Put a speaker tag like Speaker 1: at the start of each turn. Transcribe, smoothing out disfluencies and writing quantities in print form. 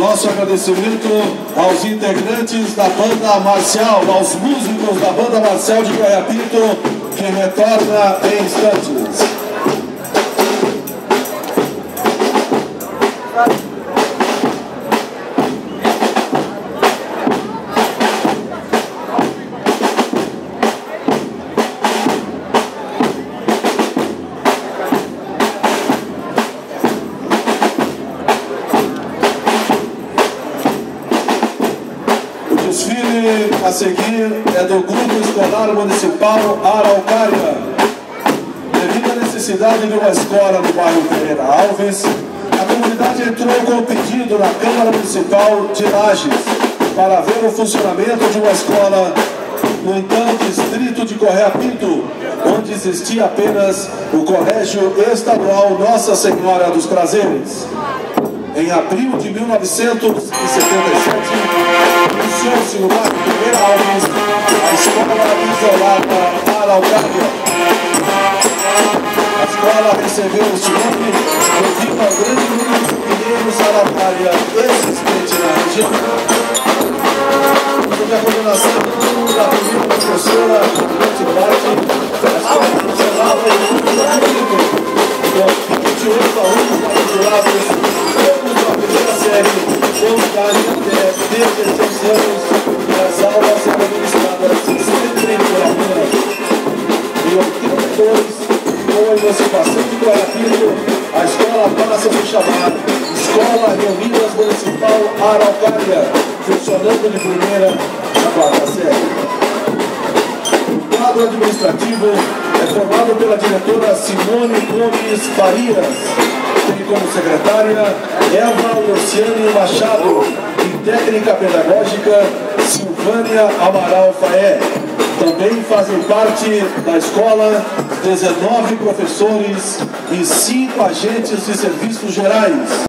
Speaker 1: Nosso agradecimento aos integrantes da banda marcial, aos músicos da banda marcial de Goiás Pinto, que retorna em instantes. O desfile a seguir é do Grupo Escolar Municipal Araucária. Devido à necessidade de uma escola no bairro Pereira Alves, a comunidade entrou com o pedido na Câmara Municipal de Lages para ver o funcionamento de uma escola no então distrito de Goiás Pinto, onde existia apenas o Colégio Estadual Nossa Senhora dos Prazeres. Em abril de 1977, iniciou-se no bairro Pereira Alves a Escola Isolada Araucária. A escola recebeu este nome devido ao grande número de mineiros Araucária existente na região. Sob a coordenação da primeira professora Durante Duarte, a escola funcionava em um público com 28 alunos matriculados, todos da primeira série, com idade até 16 anos, e as aulas eram ministradas sempre por alunos. Em 82, com a emancipação de Goiás Pinto, a escola passa a se chamar Escola Reunidas Municipal Araucária, funcionando de primeira a quarta série. O quadro administrativo é formado pela diretora Simone Gomes Farias, tem como secretária Elva Luciane Machado e técnica pedagógica Silvânia Amaral Faé. Também fazem parte da escola 19 professores e 5 agentes de serviços gerais.